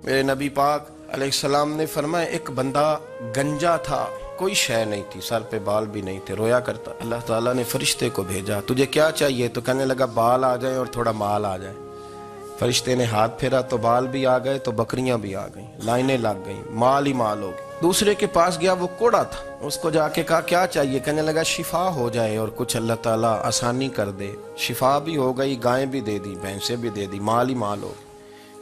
میرے نبی پاک علیہ السلام نے فرمایا ایک بندہ گنجا تھا، کوئی شے نہیں تھی، سر پہ بال بھی نہیں تھے، رویا کرتا۔ اللہ تعالیٰ نے فرشتے کو بھیجا، تجھے کیا چاہیے؟ تو کہنے لگا بال آ جائیں اور تھوڑا مال آ جائے۔ فرشتے نے ہاتھ پھیرا تو بال بھی آ گئے تو بکریاں بھی آ گئیں، لائنیں لگ گئیں، مال ہی مال ہو گئے۔ دوسرے کے پاس گیا، وہ کوڑا تھا، اس کو جا کے کہا کیا چاہیے؟ کہنے لگا شفا ہو جائے اور کچھ اللہ تعالیٰ آسانی کر دے۔ شفا بھی ہو گئی، گائیں بھی دے دی، بھینسیں بھی دے دی، مال ہی مال ہو گئی۔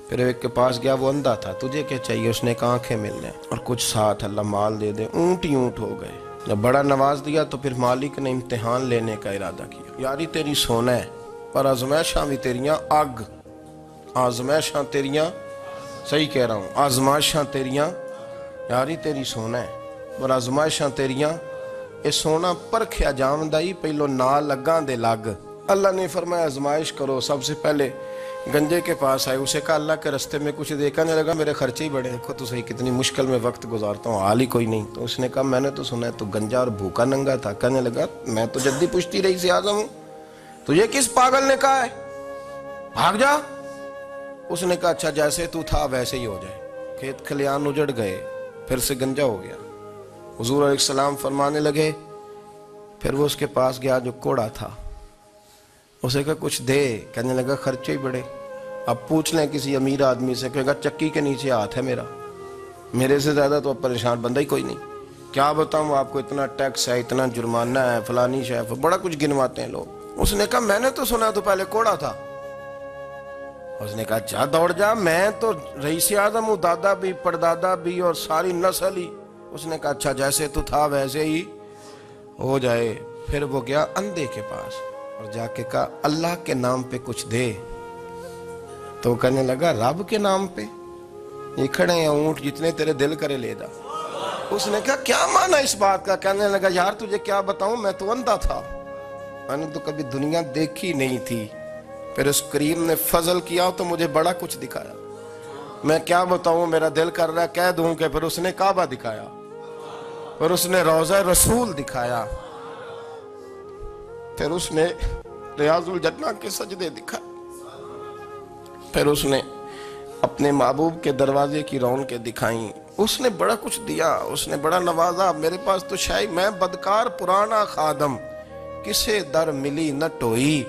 پھر ایک کے پاس گیا، وہ اندھا تھا، تجھے کیا چاہیے؟ اس نے کہا آنکھیں مل جائیں اور کچھ ساتھ اللہ مال دے دے۔ اونٹ ہی اونٹ ہو گئے۔ جب بڑا نواز دیا تو پھر مالک نے امتحان لینے کا ارادہ کیا، یاری تیری سونا ہے پر آزمائشاں بھی تیریاں اگ، آزمائشاں تیریاں، صحیح کہہ رہا ہوں، آزمائشاں تیریاں، یاری تیری سونا ہے پر آزمائشاں تیریاں، اے سونا پرکھیا جامدائی پہلو نال لگاں دے لگ۔ اللہ نے فرمایا آزمائش کرو۔ سب سے پہلے گنجے کے پاس آئے، اسے کہا اللہ کے رستے میں کچھ دیکھنے لگا، میرے خرچے ہی بڑے، دیکھو تو صحیح کتنی مشکل میں وقت گزارتا ہوں، حال ہی کوئی نہیں۔ تو اس نے کہا میں نے تو سنا ہے تو گنجا اور بھوکا ننگا تھا۔ کہنے لگا میں تو جدی پشتی رئیس اعظم ہوں، تجھے کس پاگل نے کہا ہے بھاگ جا؟ اس نے کہا اچھا جیسے تو تھا ویسے ہی ہو جائے۔ کھیت کھلیان اجڑ گئے، پھر سے گنجا ہو گیا۔ حضور علیہ السلام فرمانے لگے، پھر وہ اس کے پاس گیا جو کوڑا تھا، اسے کہا کچھ دے۔ کہنے لگا خرچے ہی بڑے، اب پوچھ لیں کسی امیر آدمی سے، کہے گا چکی کے نیچے ہاتھ ہے میرا، میرے سے زیادہ تو اب پریشان بندہ ہی کوئی نہیں، کیا بتاؤں آپ کو، اتنا ٹیکس ہے، اتنا جرمانہ ہے، فلانی شے، بڑا کچھ گنواتے ہیں لوگ۔ اس نے کہا میں نے تو سنا تو پہلے کوڑا تھا۔ اس نے کہا جا دوڑ جا، میں تو رئیس اعظم ہوں، دادا بھی پردادا بھی اور ساری نسل ہی۔ اس نے کہا اچھا جیسے تو تھا ویسے ہی ہو جائے۔ پھر وہ گیا اندھے کے پاس اور جا کے کہا اللہ کے نام پہ کچھ دے۔ تو کہنے لگا رب کے نام پہ؟ یہ کھڑے ہیں اونٹ، جتنے تیرے دل کرے لے جا۔ اس نے کہا کیا معنی اس بات کا؟ کہنے لگا یار تجھے کیا بتاؤں، میں تو اندھا تھا، میں نے تو کبھی دنیا دیکھی نہیں تھی، پھر اس کریم نے فضل کیا تو مجھے بڑا کچھ دکھایا، میں کیا بتاؤں، میرا دل کر رہا ہے کہہ دوں کہ پھر اس نے کعبہ دکھایا، پھر اس نے روضہ رسول دکھایا، پھر اس نے ریاض الجنہ کے سجدے دکھائے، پھر اس نے اپنے محبوب کے دروازے کی رونقیں دکھائیں۔ اس نے بڑا کچھ دیا، اس نے بڑا نوازا۔ میرے پاس تو شاید میں بدکار پرانا خادم، کسے در ملی نہ ٹوئی،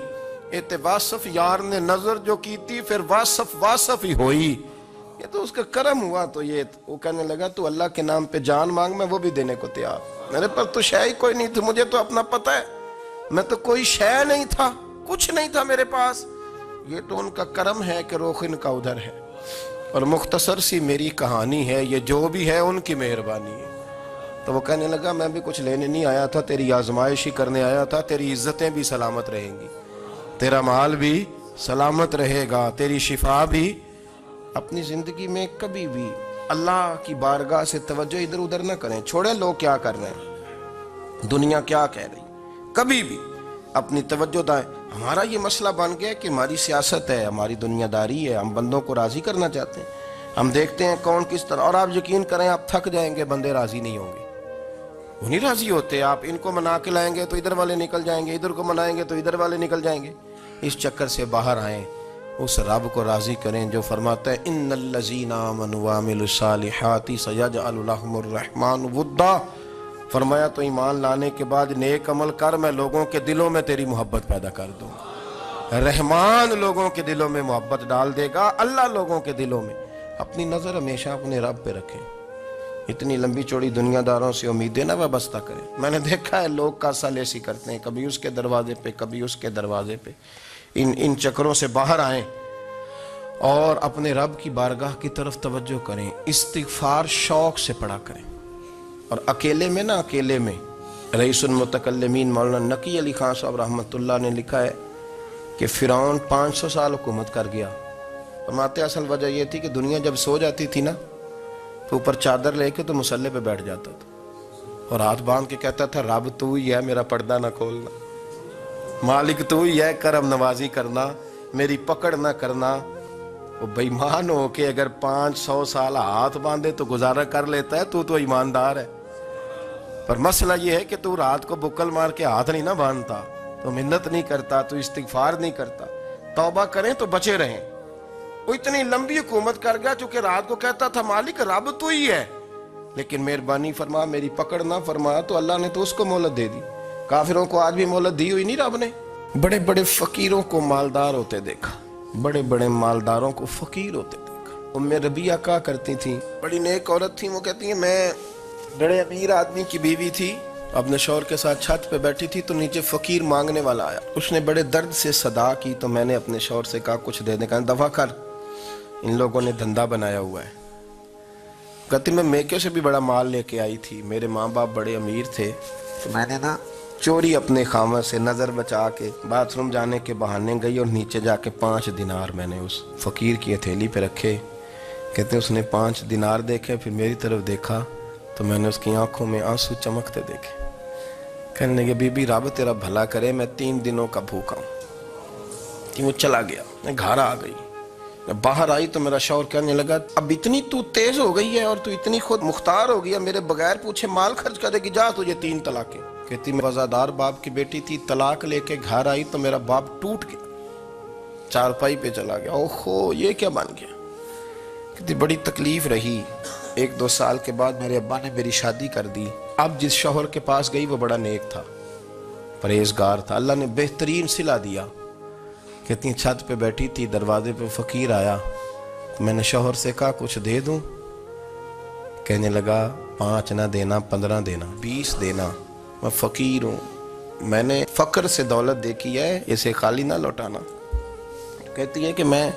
ایتے واصف یار نے نظر جو کی تھی پھر واصف ہی ہوئی۔ یہ تو اس کا کرم ہوا۔ تو یہ وہ کہنے لگا تو اللہ کے نام پہ جان مانگ، میں وہ بھی دینے کو تیار، میرے پاس تو شے ہی کوئی نہیں تھی، مجھے تو اپنا پتہ ہے، میں تو کوئی شے نہیں تھا، کچھ نہیں تھا میرے پاس، یہ تو ان کا کرم ہے کہ رخ ان کا ادھر ہے، اور مختصر سی میری کہانی ہے، یہ جو بھی ہے ان کی مہربانی ہے۔ تو وہ کہنے لگا میں بھی کچھ لینے نہیں آیا تھا، تیری آزمائش ہی کرنے آیا تھا، تیری عزتیں بھی سلامت رہیں گی، تیرا مال بھی سلامت رہے گا، تیری شفا بھی۔ اپنی زندگی میں کبھی بھی اللہ کی بارگاہ سے توجہ ادھر ادھر نہ کریں، چھوڑیں لوگ کیا کر رہے ہیں، دنیا کیا کہہ رہی، کبھی بھی اپنی توجہ دائیں۔ ہمارا یہ مسئلہ بن گیا کہ ہماری سیاست ہے، ہماری دنیا داری ہے، ہم بندوں کو راضی کرنا چاہتے ہیں، ہم دیکھتے ہیں کون کس طرح، اور آپ یقین کریں آپ تھک جائیں گے، بندے راضی نہیں ہوں گے، وہ نہیں راضی ہوتے، آپ ان کو منا کے لائیں گے تو ادھر والے نکل جائیں گے، ادھر کو منائیں گے تو ادھر والے نکل جائیں گے۔ اس چکر سے باہر آئیں، اس رب کو راضی کریں جو فرماتا ہے ان الذین آمنوا وعملوا الصالحات سیجعل لهم الرحمن ودا۔ فرمایا تو ایمان لانے کے بعد نیک عمل کر، میں لوگوں کے دلوں میں تیری محبت پیدا کر دوں۔ رحمان لوگوں کے دلوں میں محبت ڈال دے گا، اللہ لوگوں کے دلوں میں۔ اپنی نظر ہمیشہ اپنے رب پہ رکھیں، اتنی لمبی چوڑی دنیا داروں سے امیدیں نہ وابستہ کریں۔ میں نے دیکھا ہے لوگ کاسا لیسی کرتے ہیں، کبھی اس کے دروازے پہ کبھی اس کے دروازے پہ، ان چکروں سے باہر آئیں اور اپنے رب کی بارگاہ کی طرف توجہ کریں، استغفار شوق سے پڑھا کریں۔ اور اکیلے میں نا، اکیلے میں رئیس المتکلمین مولانا نقی علی خان صاحب رحمۃ اللہ نے لکھا ہے کہ فرعون 500 سال حکومت کر گیا، فرماتے اصل وجہ یہ تھی کہ دنیا جب سو جاتی تھی نا تو اوپر چادر لے کے تو مسلح پہ بیٹھ جاتا تھا اور ہاتھ باندھ کے کہتا تھا رب تو ہی ہے، میرا پردہ نہ کھولنا، مالک تو ہی ہے، کرم نوازی کرنا، میری پکڑ نہ کرنا۔ وہ بے ایمان ہو کے اگر 500 سال ہاتھ باندھے تو گزارا کر لیتا ہے، تو ایماندار ہے، پر مسئلہ یہ ہے کہ تو رات کو بکل مار کے ہاتھ نہیں نہ باندھتا، تو منت نہیں کرتا، تو استغفار نہیں کرتا۔ توبہ کریں تو بچے رہیں، وہ اتنی لمبی حکومت کر گیا چونکہ رات کو کہتا تھا مالک رب تو ہی ہے، لیکن مہربانی فرما میری پکڑ نہ فرما، تو اللہ نے تو اس کو مہلت دے دی۔ کافروں کو آج بھی مہلت دی ہوئی نہیں رب نے۔ بڑے بڑے فقیروں کو مالدار ہوتے دیکھا، بڑے بڑے مالداروں کو فقیر ہوتے دیکھا۔ ام ربیعہ کہا کرتی تھی، بڑی نیک عورت تھی، وہ کہتی ہیں میں بڑے امیر آدمی کی بیوی تھی، اپنے شوہر کے ساتھ چھت پہ بیٹھی تھی تو نیچے فقیر مانگنے والا آیا، اس نے بڑے درد سے صدا کی تو میں نے اپنے شوہر سے کہا کچھ دے دیں، کہا دفع کر، ان لوگوں نے دھندا بنایا ہوا ہے۔ کہتی میں میکے سے بھی بڑا مال لے کے آئی تھی، میرے ماں باپ بڑے امیر تھے، تو میں نے چوری اپنے خامہ سے نظر بچا کے باتھ روم جانے کے بہانے گئی اور نیچے جا کے 5 دینار میں نے اس فقیر کی ہتھیلی پہ رکھے۔ کہتے اس نے 5 دینار دیکھے، پھر میری طرف دیکھا تو میں نے اس کی آنکھوں میں آنسو چمکتے دیکھے۔ کہنے لگے بی بی رب تیرا بھلا کرے، میں 3 دنوں کا بھوکا ہوں۔ کہ وہ چلا گیا، میں گھر آ گئی، باہر آئی تو میرا شوہر کہنے لگا اب اتنی تو تیز ہو گئی ہے اور تو اتنی خود مختار ہو گئی ہے، میرے بغیر پوچھے مال خرچ کرے گی، جا تجھے 3 طلاقیں۔ کہتی میں وفادار باپ کی بیٹی تھی، طلاق لے کے گھر آئی تو میرا باپ ٹوٹ گیا، چارپائی پہ چلا گیا، اوہو یہ کیا بن گیا۔ کہتی بڑی تکلیف رہی، 1-2 سال کے بعد میرے ابا نے میری شادی کر دی۔ اب جس شوہر کے پاس گئی وہ بڑا نیک تھا، پرہیزگار تھا، اللہ نے بہترین صلہ دیا۔ کہتی ہیں چھت پہ بیٹھی تھی، دروازے پہ فقیر آیا تو میں نے شوہر سے کہا کچھ دے دوں، کہنے لگا 5 نہ دینا، 15 دینا، 20 دینا، میں فقیر ہوں، میں نے فقر سے دولت دیکھی ہے، اسے خالی نہ لوٹانا۔ کہتی ہے کہ میں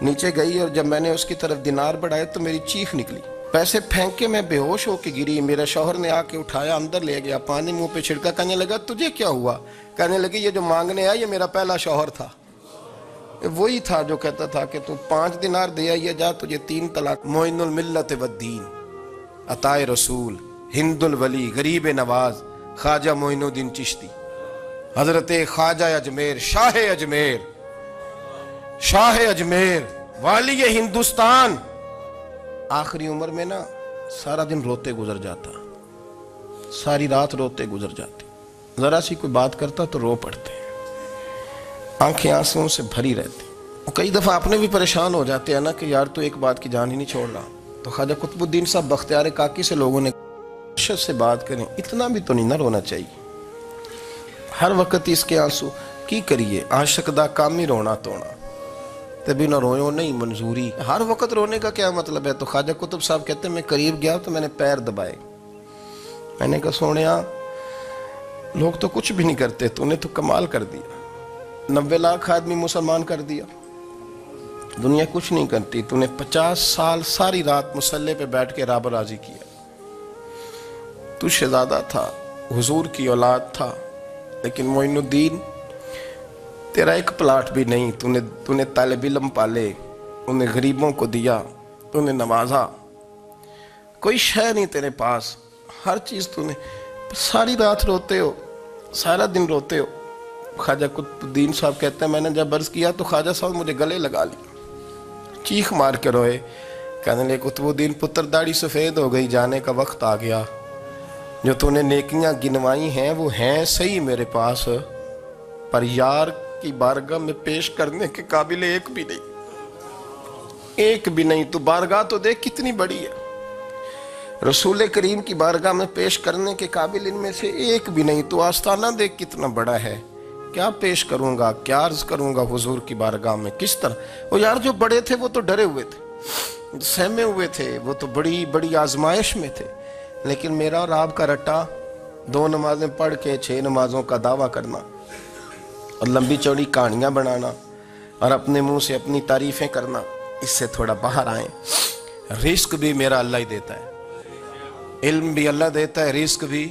نیچے گئی اور جب میں نے اس کی طرف دینار بڑھائے تو میری چیخ نکلی، پیسے پھینک کے میں بے ہوش ہو کے گری، میرا شوہر نے آ کے اٹھایا، اندر لے گیا، پانی منہ پہ چھڑکا، کہنے لگا تجھے کیا ہوا؟ کہنے لگی یہ جو مانگنے آیا یہ میرا پہلا شوہر تھا، وہی تھا جو کہتا تھا کہ تو 5 دینار دے آئیے جا، تجھے 3 طلاق۔ معین الملت والدین، عطائے رسول، ہند الولی، غریب نواز، خواجہ معین الدین چشتی، حضرت خواجہ اجمیر، شاہ اجمیر، شاہ اجمیر، والی ہندوستان۔ آخری عمر میں سارا دن روتے گزر جاتا، ساری رات روتے گزر جاتی، ذرا سی کوئی بات کرتا تو رو پڑتے، آنکھیں آنسوں سے بھری رہتی۔ کئی دفعہ اپنے بھی پریشان ہو جاتے ہیں نا کہ یار تو ایک بات کی جان ہی نہیں چھوڑ رہا۔ تو خواجہ قطب الدین صاحب بختیار کاکی سے لوگوں نے شد سے بات کریں، اتنا بھی تو نہیں نہ رونا چاہیے، ہر وقت اس کے آنسو کی کریے، عاشق دا کام ہی رونا تونا، تبھی نہ روئے نہیں منظوری۔ ہر وقت رونے کا کیا مطلب ہے؟ تو خواجہ قطب صاحب کہتے ہیں میں قریب گیا تو میں نے پیر دبائے، میں نے کہا سونیا لوگ تو کچھ بھی نہیں کرتے، تو نے تو کمال کر دیا، 90 لاکھ آدمی مسلمان کر دیا، دنیا کچھ نہیں کرتی، تو نے 50 سال ساری رات مسلح پہ بیٹھ کے رب راضی کیا، تو شہزادہ تھا، حضور کی اولاد تھا، لیکن معین الدین تیرا ایک پلاٹ بھی نہیں، تو نے طالب علم پالے، انہیں غریبوں کو دیا، انہیں نوازا، کوئی شے نہیں تیرے پاس، ہر چیز تو نے، ساری رات روتے ہو، سارا دن روتے ہو۔ خواجہ قطب الدین صاحب کہتے ہیں میں نے جب عرض کیا تو خواجہ صاحب مجھے گلے لگا لی، چیخ مار کے روئے، کہنے لگے قطب الدین پتر داڑھی سفید ہو گئی، جانے کا وقت آ گیا، جو تو نے نیکیاں گنوائی ہیں وہ ہیں صحیح میرے پاس، پر یار کی بارگاہ میں پیش کرنے کے قابل ایک بھی نہیں، ایک بھی نہیں، تو بارگاہ تو دیکھ کتنی بڑی ہے، رسول کریم کی بارگاہ میں پیش کرنے کے قابل ان میں سے ایک بھی نہیں، تو آستانہ دیکھ کتنا بڑا ہے، کیا پیش کروں گا، کیا عرض کروں گا حضور کی بارگاہ میں، کس طرح۔ وہ یار جو بڑے تھے وہ تو ڈرے ہوئے تھے، سہمے ہوئے تھے، وہ تو بڑی بڑی آزمائش میں تھے، لیکن میرا اور آپ کا رٹا 2 نمازیں پڑھ کے 6 نمازوں کا دعویٰ کرنا اور لمبی چوڑی کہانیاں بنانا اور اپنے منہ سے اپنی تعریفیں کرنا، اس سے تھوڑا باہر آئیں۔ رزق بھی میرا اللہ ہی دیتا ہے، علم بھی اللہ دیتا ہے، رزق بھی۔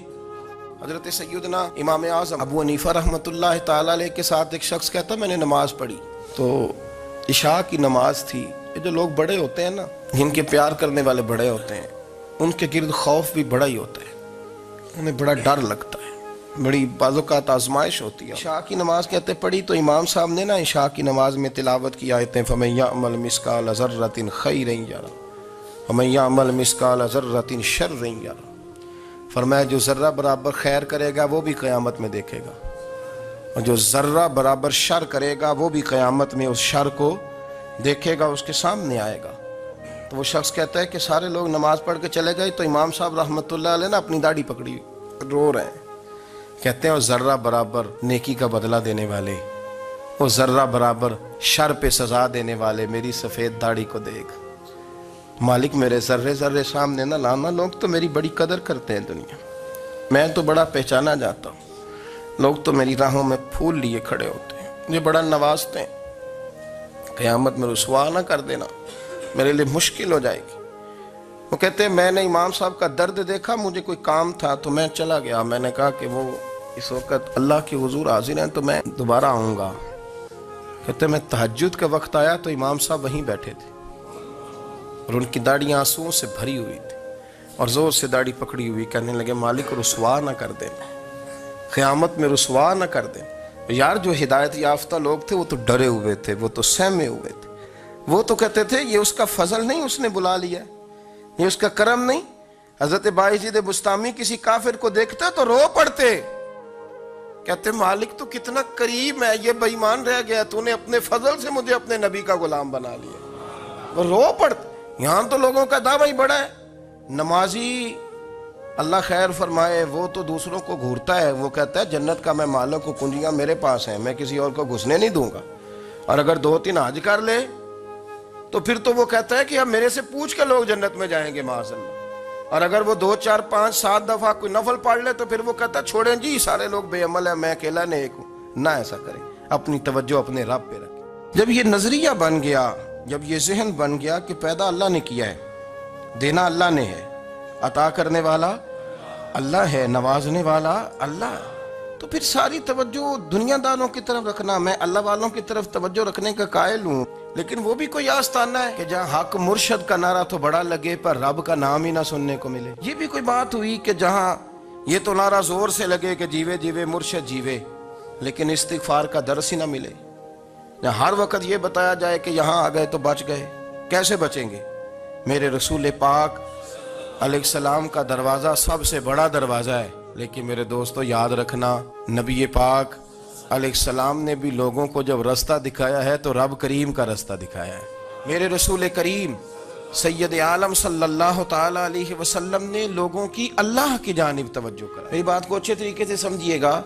حضرت سیدنا امام اعظم ابو حنیفہ رحمۃ اللہ تعالیٰ علیہ کے ساتھ ایک شخص کہتا میں نے نماز پڑھی تو عشاء کی نماز تھی، یہ جو لوگ بڑے ہوتے ہیں نا، جن کے پیار کرنے والے بڑے ہوتے ہیں، ان کے گرد خوف بھی بڑا ہی ہوتا ہے، انہیں بڑا ڈر لگتا ہے، بڑی بعض اوقات آزمائش ہوتی ہے۔ عشاء کی نماز کہتے پڑھی تو امام صاحب نے نا عشاء کی نماز میں تلاوت کی آیتیں فَمَن يَعْمَلْ مِثْقَالَ ذَرَّةٍ خَيْرًا يَرَهُ وَمَن يَعْمَلْ مِثْقَالَ ذَرَّةٍ شَرًّا يَرَهُ، فرمایا جو ذرہ برابر خیر کرے گا وہ بھی قیامت میں دیکھے گا، اور جو ذرہ برابر شر کرے گا وہ بھی قیامت میں اس شر کو دیکھے گا اس کے سامنے آئے گا. تو وہ شخص کہتا ہے کہ سارے لوگ نماز پڑھ کے چلے گئے تو امام صاحب رحمۃ اللہ علیہ نے اپنی داڑھی پکڑی رو رہے ہیں. کہتے ہیں وہ ذرہ برابر نیکی کا بدلہ دینے والے، وہ ذرہ برابر شر پہ سزا دینے والے میری سفید داڑھی کو دیکھ. مالک میرے ذرے ذرے سامنے نہ لانا، لوگ تو میری بڑی قدر کرتے ہیں دنیا، میں تو بڑا پہچانا جاتا ہوں، لوگ تو میری راہوں میں پھول لیے کھڑے ہوتے ہیں، مجھے بڑا نوازتے ہیں، قیامت میں رسوا نہ کر دینا، میرے لیے مشکل ہو جائے گی. وہ کہتے ہیں میں نے امام صاحب کا درد دیکھا، مجھے کوئی کام تھا تو میں چلا گیا. میں نے کہا کہ وہ اس وقت اللہ کے حضور حاضر ہیں تو میں دوبارہ آؤں گا. کہتے ہیں میں تہجد کا وقت آیا تو امام صاحب وہیں بیٹھے تھے اور ان کی داڑھی آنسوؤں سے بھری ہوئی تھی اور زور سے داڑھی پکڑی ہوئی. کہنے لگے مالک رسوا نہ کر دیں، قیامت میں رسوا نہ کر دیں. یار جو ہدایت یافتہ لوگ تھے وہ تو ڈرے ہوئے تھے، وہ تو سہمے ہوئے تھے. وہ تو کہتے تھے یہ اس کا فضل نہیں، اس نے بلا لیا، یہ اس کا کرم نہیں. حضرت بایزید بستامی کسی کافر کو دیکھتا تو رو پڑتے، کہتے مالک تو کتنا کریم ہے، یہ بے ایمان رہ گیا، تو نے اپنے فضل سے مجھے اپنے نبی کا غلام بنا لیا. وہ رو پڑتے. یہاں تو لوگوں کا دعویٰ ہی بڑا ہے. نمازی اللہ خیر فرمائے وہ تو دوسروں کو گھورتا ہے، وہ کہتا ہے جنت کا میں مالک کو کنجیاں میرے پاس ہیں، میں کسی اور کو گھسنے نہیں دوں گا. اور اگر 2-3 حج کر لے تو پھر تو وہ کہتا ہے کہ اب میرے سے پوچھ کے لوگ جنت میں جائیں گے معاذ اللہ. اور اگر وہ 2 4 5 7 دفعہ کوئی نفل پڑھ لے تو پھر وہ کہتا ہے چھوڑیں جی سارے لوگ بے عمل ہیں، میں اکیلا نیک ہوں. نہ ایسا کریں، اپنی توجہ اپنے رب پہ رکھیں. جب یہ نظریہ بن گیا، جب یہ ذہن بن گیا کہ پیدا اللہ نے کیا ہے، دینا اللہ نے ہے، عطا کرنے والا اللہ ہے، نوازنے والا اللہ، تو پھر ساری توجہ دنیا داروں کی طرف رکھنا. میں اللہ والوں کی طرف توجہ رکھنے کا قائل ہوں، لیکن وہ بھی کوئی آستانہ ہے کہ جہاں حق مرشد کا نعرہ تو بڑا لگے پر رب کا نام ہی نہ سننے کو ملے. یہ بھی کوئی بات ہوئی کہ جہاں یہ تو نعرہ زور سے لگے کہ جیوے جیوے مرشد جیوے، لیکن استغفار کا درس ہی نہ ملے. ہر وقت یہ بتایا جائے کہ یہاں آ گئے تو بچ گئے. کیسے بچیں گے؟ میرے رسول پاک علیہ السلام کا دروازہ سب سے بڑا دروازہ ہے، لیکن میرے دوستو یاد رکھنا نبی پاک علیہ السلام نے بھی لوگوں کو جب رستہ دکھایا ہے تو رب کریم کا رستہ دکھایا ہے. میرے رسول کریم سید عالم صلی اللہ تعالی علیہ وسلم نے لوگوں کی اللہ کی جانب توجہ کرا. میری بات کو اچھے طریقے سے سمجھیے گا.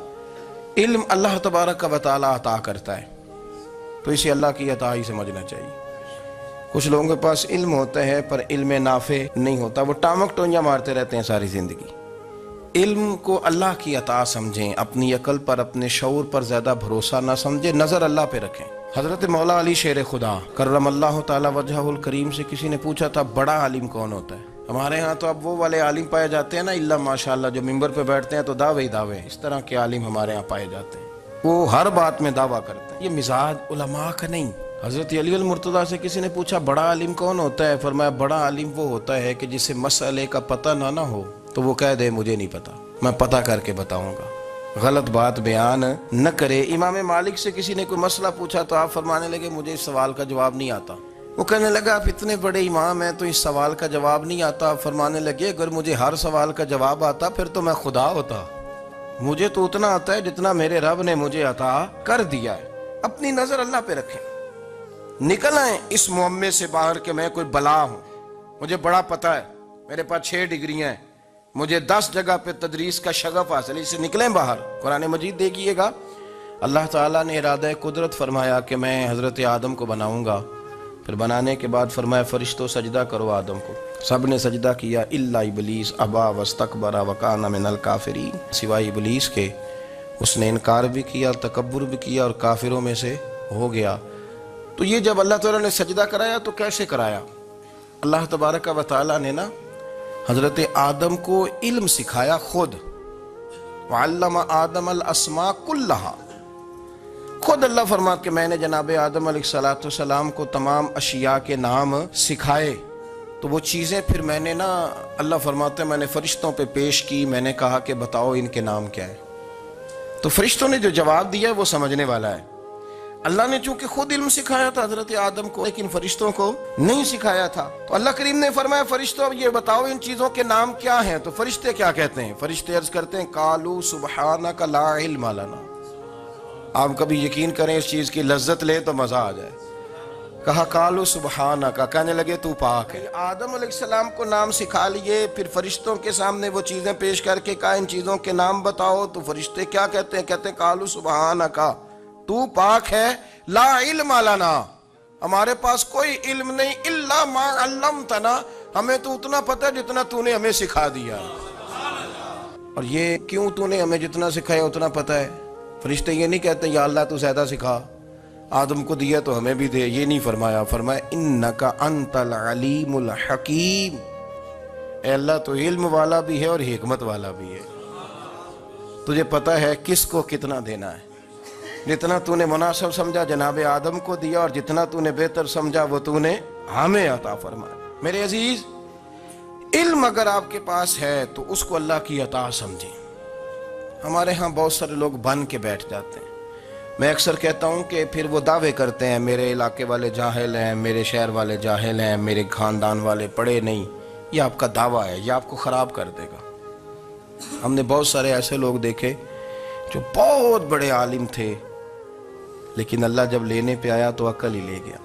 علم اللہ تبارک و تعالی عطا کرتا ہے تو اسے اللہ کی عطا ہی سمجھنا چاہیے. کچھ لوگوں کے پاس علم ہوتا ہے پر علم نافع نہیں ہوتا، وہ ٹامک ٹونجا مارتے رہتے ہیں ساری زندگی. علم کو اللہ کی عطا سمجھیں، اپنی عقل پر اپنے شعور پر زیادہ بھروسہ نہ سمجھیں، نظر اللہ پہ رکھیں. حضرت مولا علی شیر خدا کرم اللہ تعالی وجہہ الکریم سے کسی نے پوچھا تھا بڑا عالم کون ہوتا ہے؟ ہمارے ہاں تو اب وہ والے عالم پائے جاتے ہیں نا اللہ ماشاءاللہ، جو ممبر پہ بیٹھتے ہیں تو دعوے ہی دعوے، اس طرح کے عالم ہمارے ہاں پائے جاتے ہیں، وہ ہر بات میں دعویٰ کرتے ہیں. یہ مزاج علماء کا نہیں. حضرت علی المرتضیٰ سے کسی نے پوچھا بڑا عالم کون ہوتا ہے؟ فرمایا بڑا عالم وہ ہوتا ہے کہ جسے مسئلے کا پتہ نہ ہو تو وہ کہہ دے مجھے نہیں پتا، میں پتہ کر کے بتاؤں گا، غلط بات بیان نہ کرے. امام مالک سے کسی نے کوئی مسئلہ پوچھا تو آپ فرمانے لگے مجھے اس سوال کا جواب نہیں آتا. وہ کہنے لگا آپ اتنے بڑے امام ہیں تو اس سوال کا جواب نہیں آتا. آپ فرمانے لگے اگر مجھے ہر سوال کا جواب آتا پھر تو میں خدا ہوتا. مجھے تو اتنا آتا ہے جتنا میرے رب نے مجھے عطا کر دیا ہے. اپنی نظر اللہ پہ رکھیں. نکل آئیں اس معمے سے باہر کہ میں کوئی بلا ہوں، مجھے بڑا پتہ ہے، میرے پاس 6 ڈگریاں ہیں، مجھے 10 جگہ پہ تدریس کا شغف حاصل ہے. اس سے نکلیں باہر. قرآن مجید دیکھیے گا اللہ تعالیٰ نے ارادہ قدرت فرمایا کہ میں حضرت آدم کو بناؤں گا. پھر بنانے کے بعد فرمایا فرشتوں سجدہ کرو آدم کو. سب نے سجدہ کیا الا ابلیس ابا واستکبر وکان من الکافرین، سوائے ابلیس کے، اس نے انکار بھی کیا، تکبر بھی کیا اور کافروں میں سے ہو گیا. تو یہ جب اللہ تعالیٰ نے سجدہ کرایا تو کیسے کرایا؟ اللہ تبارک و تعالیٰ نے نا حضرت آدم کو علم سکھایا خود. وعلم آدم الاسماء کلہا. خود اللہ فرماتا کہ میں نے جناب آدم علیہ السلام کو تمام اشیاء کے نام سکھائے. تو وہ چیزیں پھر میں نے نا اللہ فرماتے میں نے فرشتوں پہ پیش کی. میں نے کہا کہ بتاؤ ان کے نام کیا ہے. تو فرشتوں نے جو جواب دیا وہ سمجھنے والا ہے. اللہ نے چونکہ خود علم سکھایا تھا حضرت آدم کو لیکن فرشتوں کو نہیں سکھایا تھا. تو اللہ کریم نے فرمایا فرشتوں یہ بتاؤ ان چیزوں کے نام کیا ہیں. تو فرشتے کیا کہتے ہیں؟ فرشتے عرض کرتے ہیں قالوا سبحانک لا علم لنا. آپ کبھی یقین کریں اس چیز کی لذت لیں تو مزہ آ جائے. کہا قالوا سبحانک، کہنے لگے تو پاک ہے۔ آدم علیہ السلام کو نام سکھا لیے، پھر فرشتوں کے سامنے وہ چیزیں پیش کر کے کہا ان چیزوں کے نام بتاؤ، تو فرشتے کیا کہتے ہیں؟ کہتے ہیں قالوا سبحانک، تو پاک ہے، لا علم لنا، ہمارے پاس کوئی علم نہیں، الا ما علمتنا، ہمیں تو اتنا پتہ ہے جتنا تو نے ہمیں سکھا دیا۔ اور یہ کیوں تو نے ہمیں جتنا سکھایا اتنا پتہ ہے؟ فرشتے یہ نہیں کہتے یا اللہ تو زیادہ سکھا، آدم کو دیا تو ہمیں بھی دے، یہ نہیں فرمایا، فرمایا انکا انت العلیم الحکیم، اے اللہ تو علم والا بھی ہے اور حکمت والا بھی ہے، تجھے پتہ ہے کس کو کتنا دینا ہے، جتنا تو نے مناسب سمجھا جناب آدم کو دیا، اور جتنا تو نے بہتر سمجھا وہ تو نے ہمیں عطا فرمایا۔ میرے عزیز، علم اگر آپ کے پاس ہے تو اس کو اللہ کی عطا سمجھیں۔ ہمارے ہاں بہت سارے لوگ بن کے بیٹھ جاتے ہیں، میں اکثر کہتا ہوں کہ پھر وہ دعوے کرتے ہیں میرے علاقے والے جاہل ہیں، میرے شہر والے جاہل ہیں، میرے خاندان والے پڑھے نہیں۔ یہ آپ کا دعویٰ ہے، یہ آپ کو خراب کر دے گا۔ ہم نے بہت سارے ایسے لوگ دیکھے جو بہت بڑے عالم تھے، لیکن اللہ جب لینے پہ آیا تو عقل ہی لے گیا،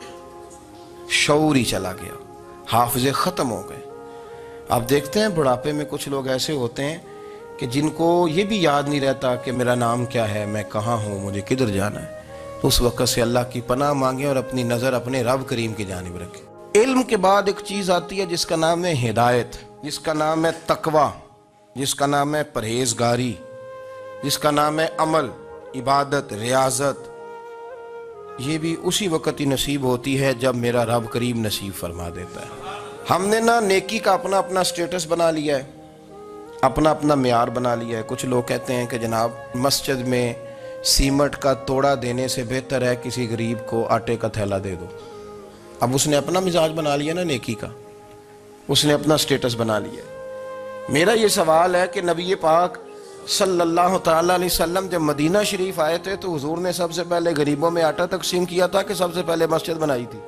شعور ہی چلا گیا، حافظے ختم ہو گئے۔ آپ دیکھتے ہیں بڑھاپے میں کچھ لوگ ایسے ہوتے ہیں کہ جن کو یہ بھی یاد نہیں رہتا کہ میرا نام کیا ہے، میں کہاں ہوں، مجھے کدھر جانا ہے۔ اس وقت سے اللہ کی پناہ مانگیں اور اپنی نظر اپنے رب کریم کی جانب رکھیں۔ علم کے بعد ایک چیز آتی ہے جس کا نام ہے ہدایت، جس کا نام ہے تقوی، جس کا نام ہے پرہیزگاری، جس کا نام ہے عمل، عبادت، ریاضت۔ یہ بھی اسی وقت ہی نصیب ہوتی ہے جب میرا رب کریم نصیب فرما دیتا ہے۔ ہم نے نا نیکی کا اپنا اپنا سٹیٹس بنا لیا ہے، اپنا اپنا معیار بنا لیا ہے۔ کچھ لوگ کہتے ہیں کہ جناب مسجد میں سیمٹ کا توڑا دینے سے بہتر ہے کسی غریب کو آٹے کا تھیلا دے دو۔ اب اس نے اپنا مزاج بنا لیا نا نیکی کا، اس نے اپنا سٹیٹس بنا لیا۔ میرا یہ سوال ہے کہ نبی پاک صلی اللہ تعالیٰ علیہ وسلم جب مدینہ شریف آئے تھے تو حضور نے سب سے پہلے غریبوں میں آٹا تقسیم کیا تھا کہ سب سے پہلے مسجد بنائی تھی؟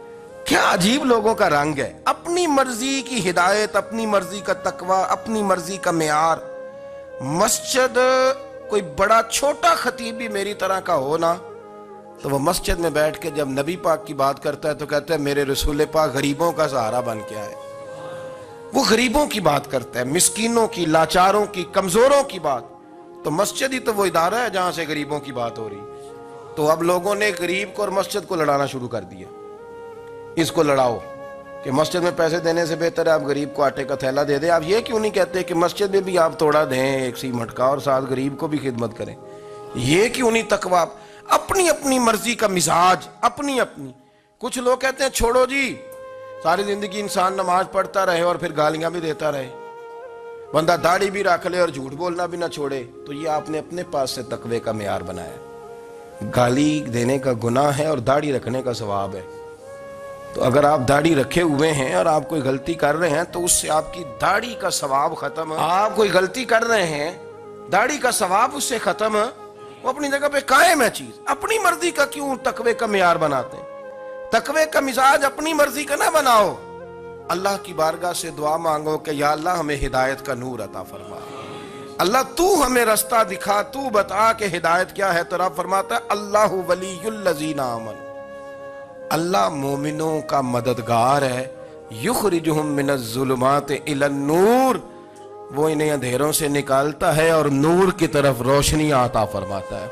کیا عجیب لوگوں کا رنگ ہے، اپنی مرضی کی ہدایت، اپنی مرضی کا تقوی، اپنی مرضی کا معیار۔ مسجد کوئی بڑا چھوٹا خطیب بھی میری طرح کا ہو نا تو وہ مسجد میں بیٹھ کے جب نبی پاک کی بات کرتا ہے تو کہتا ہے میرے رسول پاک غریبوں کا سہارا بن کے آئے۔ وہ غریبوں کی بات کرتا ہے، مسکینوں کی، لاچاروں کی، کمزوروں کی بات۔ تو مسجد ہی تو وہ ادارہ ہے جہاں سے غریبوں کی بات ہو رہی۔ تو اب لوگوں نے غریب کو اور مسجد کو لڑانا شروع کر دیا، اس کو لڑاؤ کہ مسجد میں پیسے دینے سے بہتر ہے آپ غریب کو آٹے کا تھیلا دے دیں۔ آپ یہ کیوں نہیں کہتے کہ مسجد میں بھی آپ توڑا دیں ایک سیمٹ کا اور ساتھ غریب کو بھی خدمت کریں؟ یہ کیوں نہیں تقویٰ؟ اپنی اپنی مرضی کا مزاج، اپنی اپنی۔ کچھ لوگ کہتے ہیں چھوڑو جی، ساری زندگی انسان نماز پڑھتا رہے اور پھر گالیاں بھی دیتا رہے، بندہ داڑھی بھی رکھ لے اور جھوٹ بولنا بھی نہ چھوڑے۔ تو یہ آپ نے اپنے پاس سے تقوی کا معیار بنایا۔ گالی دینے کا گناہ ہے اور داڑھی رکھنے کا ثواب ہے۔ تو اگر آپ داڑھی رکھے ہوئے ہیں اور آپ کوئی غلطی کر رہے ہیں تو اس سے آپ کی داڑھی کا ثواب ختم ہے۔ آپ کوئی غلطی کر رہے ہیں، داڑھی کا ثواب اس سے ختم ہے، وہ اپنی جگہ پہ قائم ہے چیز۔ اپنی مرضی کا کیوں تقوی کا معیار بناتے ہیں؟ تقوی کا مزاج اپنی مرضی کا نہ بناؤ۔ اللہ کی بارگاہ سے دعا مانگو کہ یا اللہ ہمیں ہدایت کا نور عطا فرما، اللہ تو ہمیں رستہ دکھا، تو بتا کہ ہدایت کیا ہے۔ تو رب فرماتا ہے اللہ ولی الذین آمنوا، اللہ مومنوں کا مددگار ہے، یخرجہم من الظلمات الی النور، وہ انہیں اندھیروں سے نکالتا ہے اور نور کی طرف روشنی عطا فرماتا ہے۔